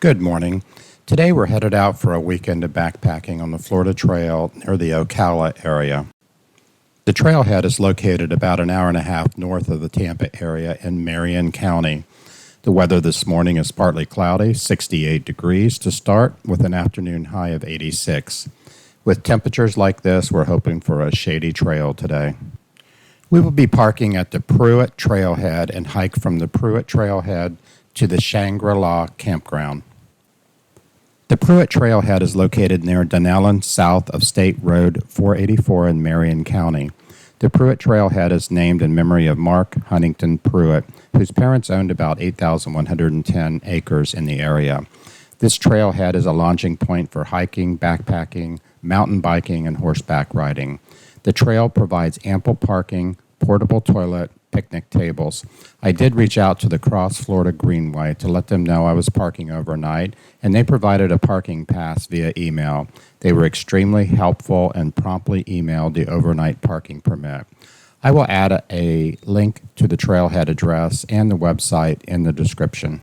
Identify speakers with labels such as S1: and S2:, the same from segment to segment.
S1: Good morning. Today we're headed out for a weekend of backpacking on the Florida Trail near the Ocala area. The trailhead is located about an hour and a half north of the Tampa area in Marion County. The weather this morning is partly cloudy, 68 degrees to start, with an afternoon high of 86. With temperatures like this, we're hoping for a shady trail today. We will be parking at the Pruitt Trailhead and hike from the Pruitt Trailhead to the Shangri-La campground. The Pruitt Trailhead is located near Dunnellon, south of State Road 484 in Marion County. The Pruitt Trailhead is named in memory of Mark Huntington Pruitt, whose parents owned about 8,110 acres in the area. This trailhead is a launching point for hiking, backpacking, mountain biking, and horseback riding. The trail provides ample parking, portable toilet, picnic tables. I did reach out to the Florida Greenway to let them know I was parking overnight, and they provided a parking pass via email. They were extremely helpful and promptly emailed the overnight parking permit. I will add a link to the trailhead address and the website in the description.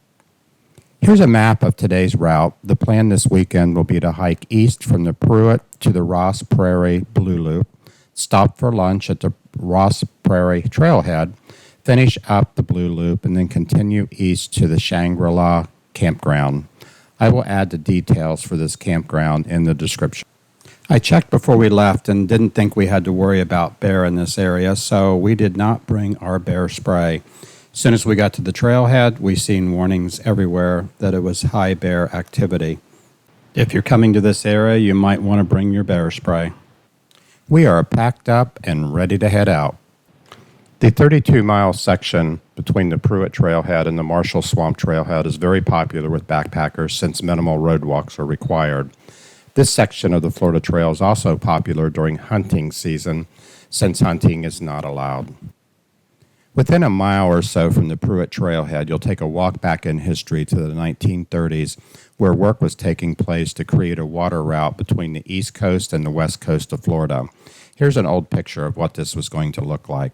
S1: Here's a map of today's route. The plan this weekend will be to hike east from the Pruitt to the Ross Prairie Blue Loop, stop for lunch at the Ross Prairie Trailhead, finish up the Blue Loop, and then continue east to the Shangri-La campground. I will add the details for this campground in the description. I checked before we left and didn't think we had to worry about bear in this area, so we did not bring our bear spray. As soon as we got to the trailhead, we seen warnings everywhere that it was high bear activity. If you're coming to this area, you might want to bring your bear spray. We are packed up and ready to head out. The 32-mile section between the Pruitt Trailhead and the Marshall Swamp Trailhead is very popular with backpackers since minimal roadwalks are required. This section of the Florida Trail is also popular during hunting season since hunting is not allowed. Within a mile or so from the Pruitt Trailhead, you'll take a walk back in history to the 1930s, where work was taking place to create a water route between the east coast and the west coast of Florida. Here's an old picture of what this was going to look like.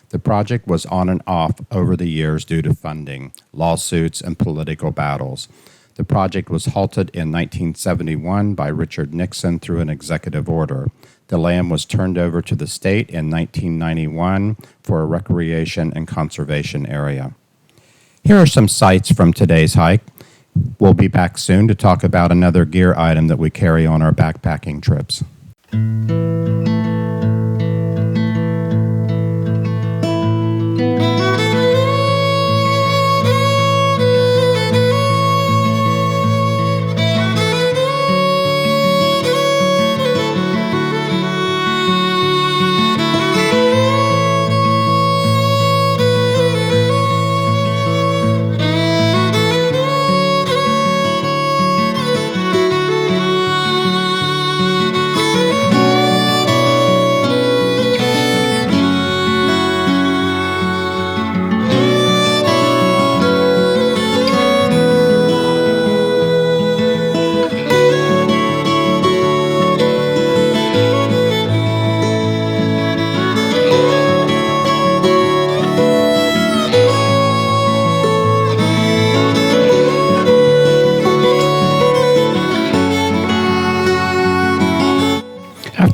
S1: The project was on and off over the years due to funding, lawsuits, and political battles. The project was halted in 1971 by Richard Nixon through an executive order. The land was turned over to the state in 1991 for a recreation and conservation area. Here are some sights from today's hike. We'll be back soon to talk about another gear item that we carry on our backpacking trips.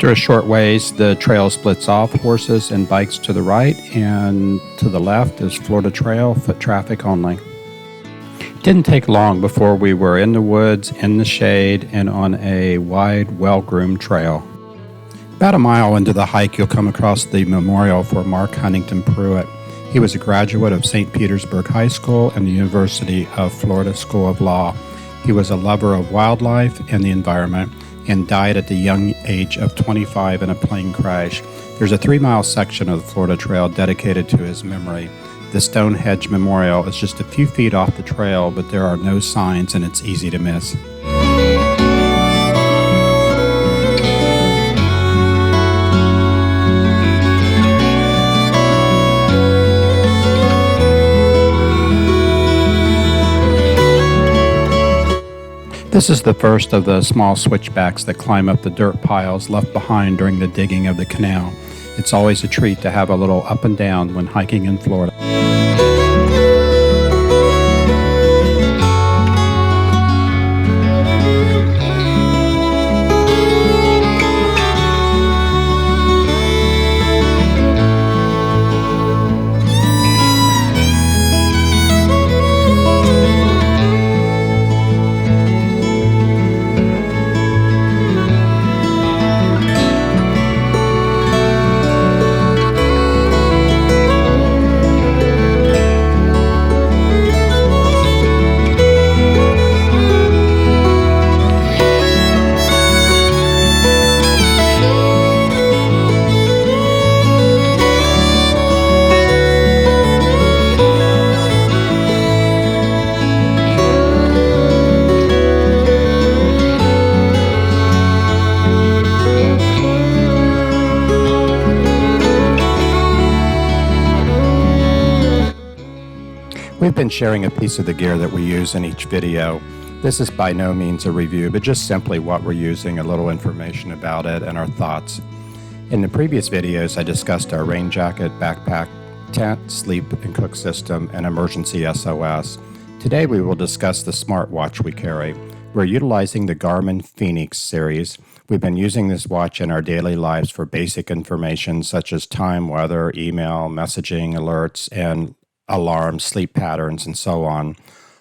S1: After a short ways, the trail splits off, horses and bikes to the right, and to the left is Florida Trail, foot traffic only. It didn't take long before we were in the woods, in the shade, and on a wide, well-groomed trail. About a mile into the hike, you'll come across the memorial for Mark Huntington Pruitt. He was a graduate of St. Petersburg High School and the University of Florida School of Law. He was a lover of wildlife and the environment, and died at the young age of 25 in a plane crash. There's a 3-mile section of the Florida Trail dedicated to his memory. The Stonehedge Memorial is just a few feet off the trail, but there are no signs and it's easy to miss. This is the first of the small switchbacks that climb up the dirt piles left behind during the digging of the canal. It's always a treat to have a little up and down when hiking in Florida. We've been sharing a piece of the gear that we use in each video. This is by no means a review, but just simply what we're using, a little information about it, and our thoughts. In the previous videos, I discussed our rain jacket, backpack, tent, sleep and cook system, and emergency SOS. Today we will discuss the smartwatch we carry. We're utilizing the Garmin Phoenix series. We've been using this watch in our daily lives for basic information such as time, weather, email, messaging, alerts, and alarms, sleep patterns, and so on.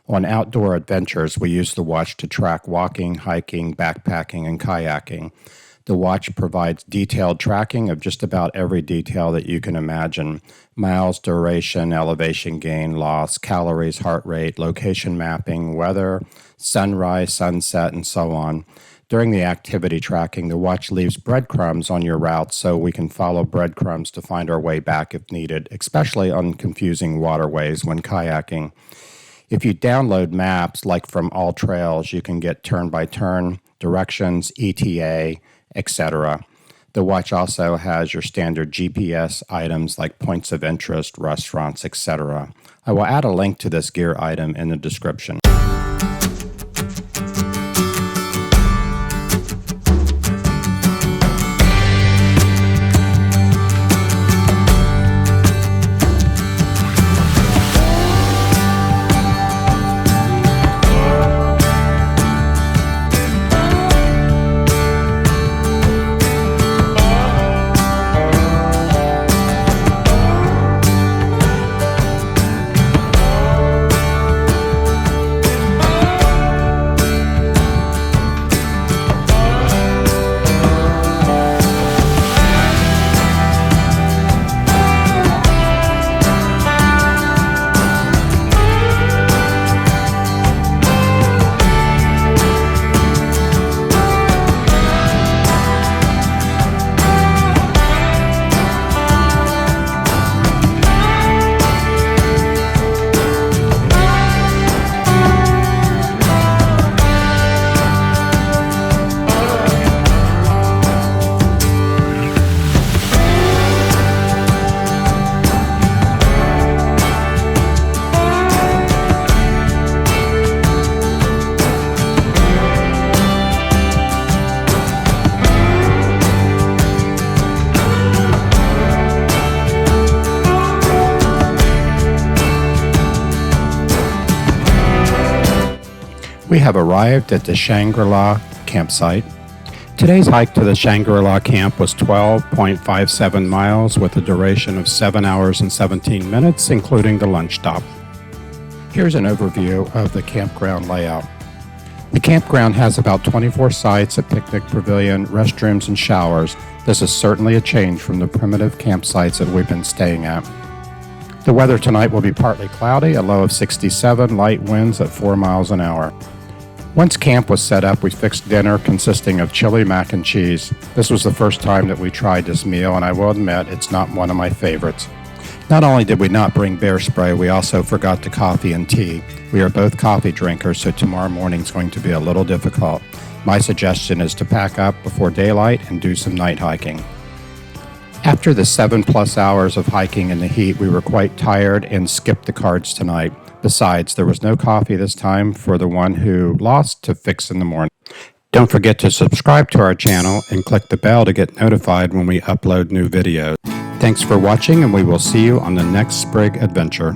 S1: On outdoor adventures, we use the watch to track walking, hiking, backpacking, and kayaking. The watch provides detailed tracking of just about every detail that you can imagine. Miles, duration, elevation gain, loss, calories, heart rate, location mapping, weather, sunrise, sunset, and so on. During the activity tracking, the watch leaves breadcrumbs on your route so we can follow breadcrumbs to find our way back if needed, especially on confusing waterways when kayaking. If you download maps, like from All Trails, you can get turn-by-turn, directions, ETA, etc. The watch also has your standard GPS items like points of interest, restaurants, etc. I will add a link to this gear item in the description. We have arrived at the Shangri-La campsite. Today's hike to the Shangri-La camp was 12.57 miles with a duration of 7 hours and 17 minutes, including the lunch stop. Here's an overview of the campground layout. The campground has about 24 sites, a picnic pavilion, restrooms, and showers. This is certainly a change from the primitive campsites that we've been staying at. The weather tonight will be partly cloudy, a low of 67, light winds at 4 miles an hour. Once camp was set up, we fixed dinner consisting of chili mac and cheese. This was the first time that we tried this meal, and I will admit it's not one of my favorites. Not only did we not bring bear spray, we also forgot the coffee and tea. We are both coffee drinkers, so tomorrow morning is going to be a little difficult. My suggestion is to pack up before daylight and do some night hiking. After the 7+ hours of hiking in the heat, we were quite tired and skipped the cards tonight. Besides, there was no coffee this time for the one who lost to fix in the morning. Don't forget to subscribe to our channel and click the bell to get notified when we upload new videos. Thanks for watching, and we will see you on the next Sprigg adventure.